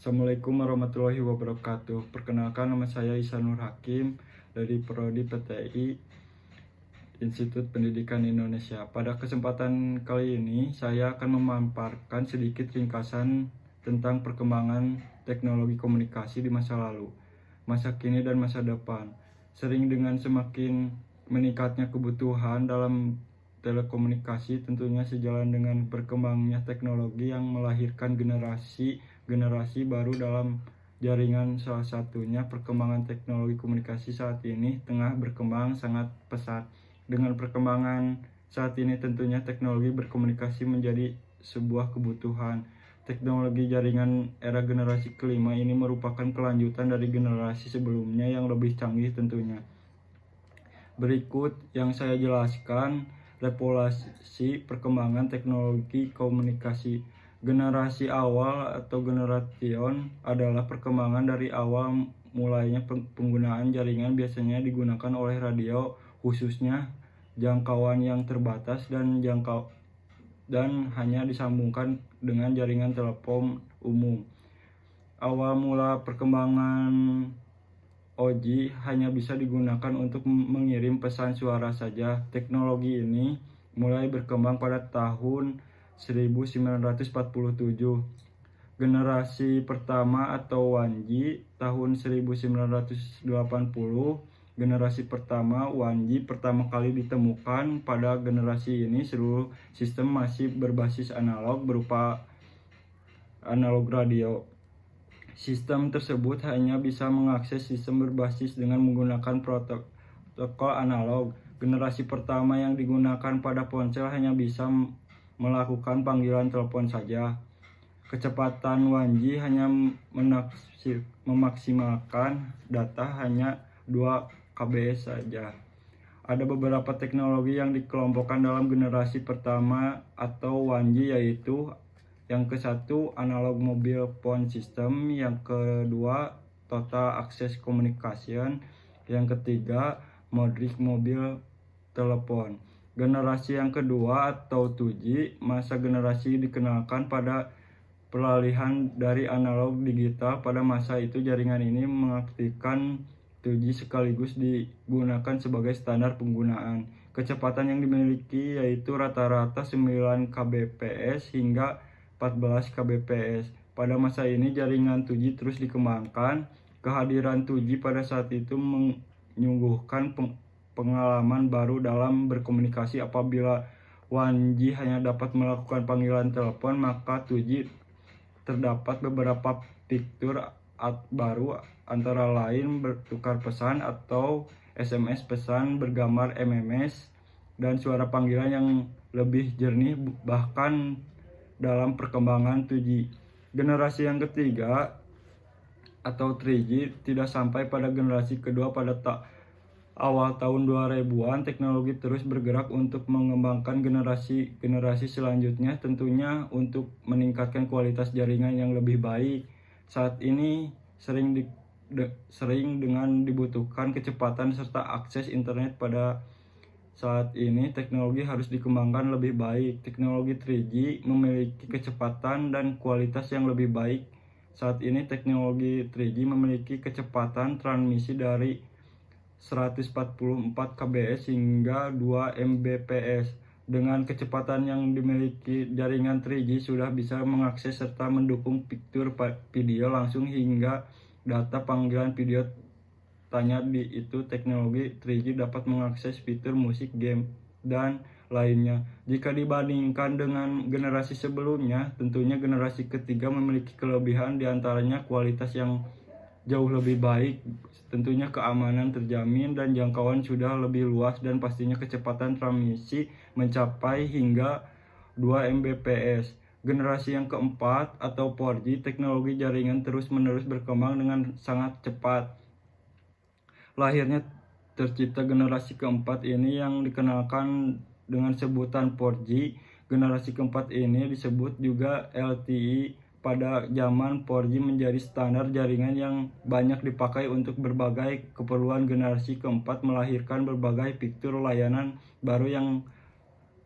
Assalamualaikum warahmatullahi wabarakatuh. Perkenalkan, nama saya Ihsanur Hakim dari Prodi PTI Institut Pendidikan Indonesia. Pada kesempatan kali ini, saya akan memaparkan sedikit ringkasan tentang perkembangan teknologi komunikasi di masa lalu, masa kini, dan masa depan. Sering dengan semakin meningkatnya kebutuhan dalam telekomunikasi, tentunya sejalan dengan berkembangnya teknologi yang melahirkan generasi baru dalam jaringan. Salah satunya perkembangan teknologi komunikasi saat ini tengah berkembang sangat pesat. Dengan perkembangan saat ini tentunya teknologi berkomunikasi menjadi sebuah kebutuhan. Teknologi jaringan era generasi kelima ini merupakan kelanjutan dari generasi sebelumnya yang lebih canggih tentunya. Berikut yang saya jelaskan revolusi perkembangan teknologi komunikasi. Generasi awal atau generation adalah perkembangan dari awal mulainya penggunaan jaringan biasanya digunakan oleh radio, khususnya jangkauan yang terbatas dan hanya disambungkan dengan jaringan telepon umum. Awal mula perkembangan OG hanya bisa digunakan untuk mengirim pesan suara saja. Teknologi ini mulai berkembang pada tahun 1947. Generasi pertama atau 1G tahun 1980. Generasi pertama 1G pertama kali ditemukan. Pada generasi ini seluruh sistem masih berbasis analog berupa analog radio. Sistem tersebut hanya bisa mengakses sistem berbasis dengan menggunakan protokol analog. Generasi pertama yang digunakan pada ponsel hanya bisa melakukan panggilan telepon saja. Kecepatan 1G hanya memaksimalkan data hanya 2 kbps saja. Ada beberapa teknologi yang dikelompokkan dalam generasi pertama atau 1G, yaitu yang ke-1 analog mobile phone system, yang kedua total access communication, yang ketiga modric mobile telepon. Generasi yang kedua atau 2G, masa generasi dikenalkan pada peralihan dari analog digital. Pada masa itu jaringan ini mengaktifkan 2G sekaligus digunakan sebagai standar penggunaan. Kecepatan yang dimiliki yaitu rata-rata 9 kbps hingga 14 kbps. Pada masa ini jaringan 2G terus dikembangkan. Kehadiran 2G pada saat itu menyuguhkan pengalaman baru dalam berkomunikasi. Apabila 1G hanya dapat melakukan panggilan telepon, maka 2G terdapat beberapa fitur baru, antara lain bertukar pesan atau SMS, pesan bergambar MMS, dan suara panggilan yang lebih jernih. Bahkan dalam perkembangan 2G, generasi yang ketiga atau 3G tidak sampai pada generasi kedua. Pada awal tahun 2000-an teknologi terus bergerak untuk mengembangkan generasi selanjutnya, tentunya untuk meningkatkan kualitas jaringan yang lebih baik. Saat ini sering dengan dibutuhkan kecepatan serta akses internet. Pada saat ini teknologi harus dikembangkan lebih baik. Teknologi 3G memiliki kecepatan dan kualitas yang lebih baik. Saat ini teknologi 3G memiliki kecepatan transmisi dari 144 kbps hingga 2 mbps. Dengan kecepatan yang dimiliki, jaringan 3G sudah bisa mengakses serta mendukung fitur video langsung hingga data panggilan video tanya. Teknologi 3G dapat mengakses fitur musik, game, dan lainnya. Jika dibandingkan dengan generasi sebelumnya, tentunya generasi ketiga memiliki kelebihan, diantaranya kualitas yang jauh lebih baik, tentunya keamanan terjamin, dan jangkauan sudah lebih luas, dan pastinya kecepatan transmisi mencapai hingga 2 mbps. Generasi yang keempat atau 4G, teknologi jaringan terus-menerus berkembang dengan sangat cepat. Lahirnya tercipta generasi keempat ini yang dikenalkan dengan sebutan 4G. Generasi keempat ini disebut juga LTE. Pada zaman 4G menjadi standar jaringan yang banyak dipakai untuk berbagai keperluan. Generasi keempat melahirkan berbagai fitur layanan baru yang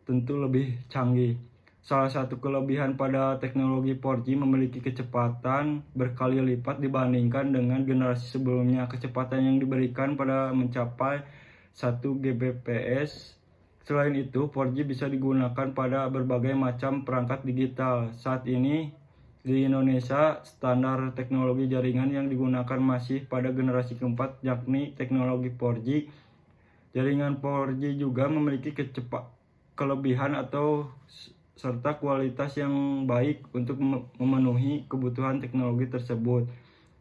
tentu lebih canggih. Salah satu kelebihan pada teknologi 4G memiliki kecepatan berkali lipat dibandingkan dengan generasi sebelumnya. Kecepatan yang diberikan pada mencapai 1 Gbps. Selain itu, 4G bisa digunakan pada berbagai macam perangkat digital. Saat ini di Indonesia, standar teknologi jaringan yang digunakan masih pada generasi keempat, yakni teknologi 4G. Jaringan 4G juga memiliki kelebihan atau serta kualitas yang baik untuk memenuhi kebutuhan teknologi tersebut.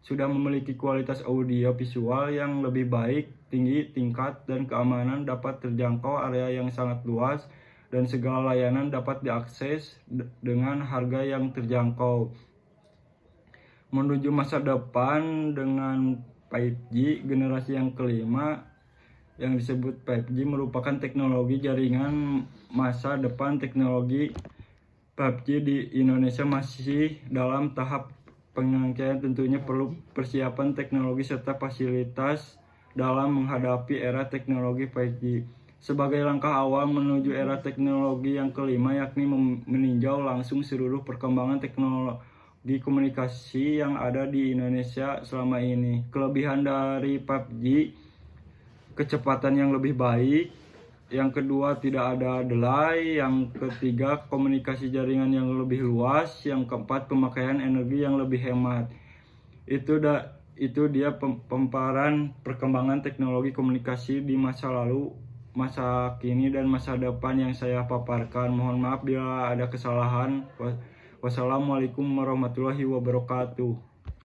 Sudah memiliki kualitas audio visual yang lebih baik, tinggi tingkat dan keamanan, dapat terjangkau area yang sangat luas, dan segala layanan dapat diakses dengan harga yang terjangkau. Menuju masa depan dengan 5G generasi yang kelima, yang disebut 5G merupakan teknologi jaringan masa depan. Teknologi 5G di Indonesia masih dalam tahap penelitian, tentunya perlu persiapan teknologi serta fasilitas dalam menghadapi era teknologi 5G. Sebagai langkah awal menuju era teknologi yang kelima, yakni meninjau langsung seluruh perkembangan teknologi komunikasi yang ada di Indonesia selama ini. Kelebihan dari 5G: kecepatan yang lebih baik, yang kedua tidak ada delay, yang ketiga komunikasi jaringan yang lebih luas, yang keempat pemakaian energi yang lebih hemat. Itu dia pemaparan perkembangan teknologi komunikasi di masa lalu, masa kini, dan masa depan yang saya paparkan. Mohon maaf bila ada kesalahan. Wassalamualaikum warahmatullahi wabarakatuh.